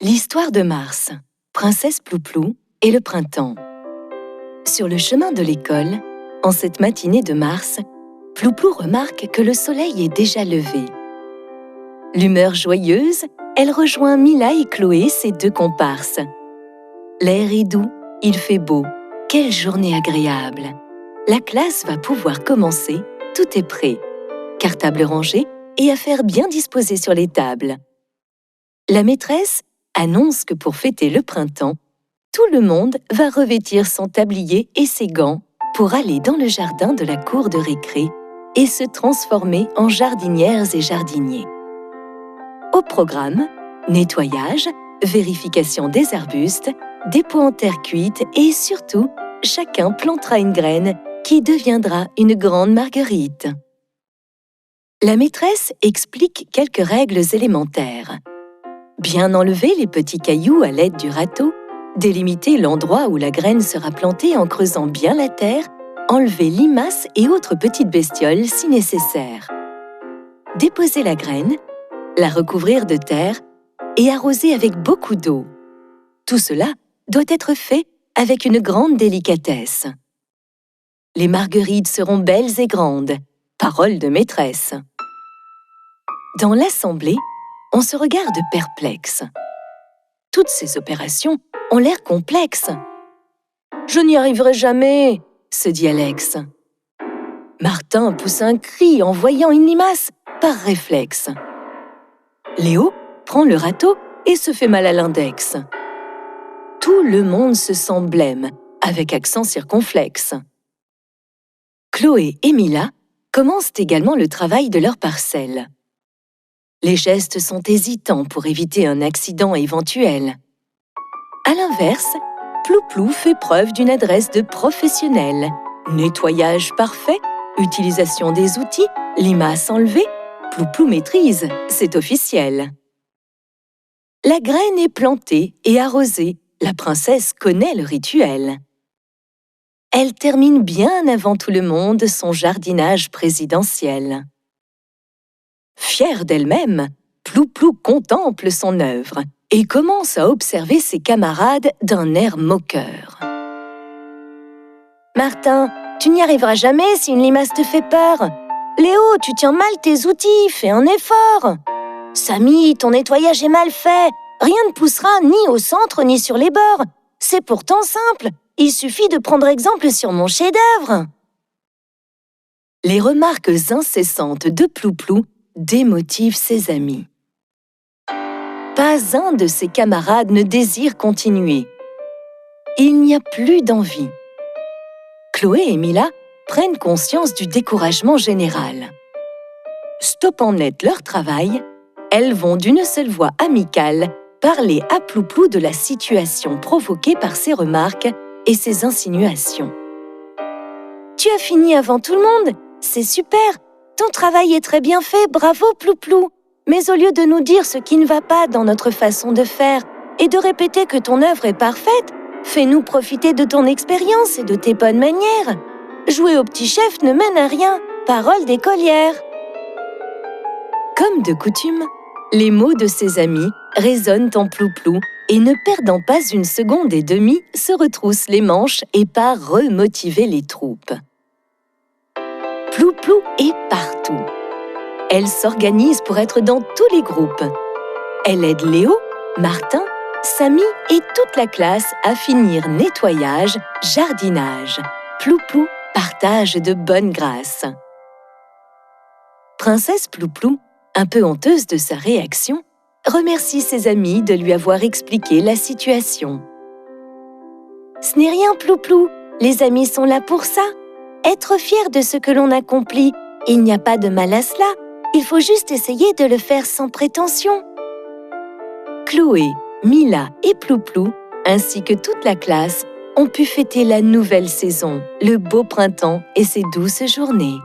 L'histoire de Mars, Princesse Plouplou et le printemps. Sur le chemin de l'école, en cette matinée de mars, Plouplou remarque que le soleil est déjà levé. L'humeur joyeuse, elle rejoint Mila et Chloé, ses deux comparses. L'air est doux, il fait beau. Quelle journée agréable! La classe va pouvoir commencer, tout est prêt. Cartable rangée et affaires bien disposées sur les tables. La maîtresse annonce que pour fêter le printemps, tout le monde va revêtir son tablier et ses gants pour aller dans le jardin de la cour de récré et se transformer en jardinières et jardiniers. Au programme, nettoyage, vérification des arbustes, dépôt en terre cuite et surtout, chacun plantera une graine qui deviendra une grande marguerite. La maîtresse explique quelques règles élémentaires. Bien enlever les petits cailloux à l'aide du râteau, délimiter l'endroit où la graine sera plantée en creusant bien la terre, enlever limaces et autres petites bestioles si nécessaire. Déposer la graine, la recouvrir de terre et arroser avec beaucoup d'eau. Tout cela doit être fait avec une grande délicatesse. Les marguerites seront belles et grandes, parole de maîtresse. Dans l'assemblée, on se regarde perplexe. Toutes ces opérations ont l'air complexes. « Je n'y arriverai jamais !» se dit Alex. Martin pousse un cri en voyant une limace par réflexe. Léo prend le râteau et se fait mal à l'index. Tout le monde se sent blême, avec accent circonflexe. Chloé et Mila commencent également le travail de leur parcelle. Les gestes sont hésitants pour éviter un accident éventuel. À l'inverse, Plouplou fait preuve d'une adresse de professionnel. Nettoyage parfait, utilisation des outils, limaces enlevées, Plouplou maîtrise, c'est officiel. La graine est plantée et arrosée, la princesse connaît le rituel. Elle termine bien avant tout le monde son jardinage présidentiel. Fière d'elle-même, Plouplou contemple son œuvre et commence à observer ses camarades d'un air moqueur. « Martin, tu n'y arriveras jamais si une limace te fait peur. Léo, tu tiens mal tes outils, fais un effort. Samy, ton nettoyage est mal fait. Rien ne poussera ni au centre ni sur les bords. C'est pourtant simple, il suffit de prendre exemple sur mon chef-d'œuvre. » Les remarques incessantes de Plouplou démotivent ses amis. Pas un de ses camarades ne désire continuer. Il n'y a plus d'envie. Chloé et Mila prennent conscience du découragement général. Stoppant net leur travail, elles vont d'une seule voix amicale parler à Plouplou de la situation provoquée par ses remarques et ses insinuations. « Tu as fini avant tout le monde, c'est super! Ton travail est très bien fait, bravo Plouplou! Mais au lieu de nous dire ce qui ne va pas dans notre façon de faire et de répéter que ton œuvre est parfaite, fais-nous profiter de ton expérience et de tes bonnes manières. Jouer au petit chef ne mène à rien, parole d'écolière. » Comme de coutume, les mots de ses amis résonnent en Plouplou et ne perdant pas une seconde et demie, se retrousse les manches et part remotiver les troupes. Plouplou est partout. Elle s'organise pour être dans tous les groupes. Elle aide Léo, Martin, Samy et toute la classe à finir nettoyage, jardinage. Plouplou partage de bonne grâce. Princesse Plouplou, un peu honteuse de sa réaction, remercie ses amis de lui avoir expliqué la situation. « Ce n'est rien, Plouplou, les amis sont là pour ça. Être fier de ce que l'on accomplit, il n'y a pas de mal à cela. Il faut juste essayer de le faire sans prétention. » Chloé, Mila et Plouplou, ainsi que toute la classe, ont pu fêter la nouvelle saison, le beau printemps et ses douces journées.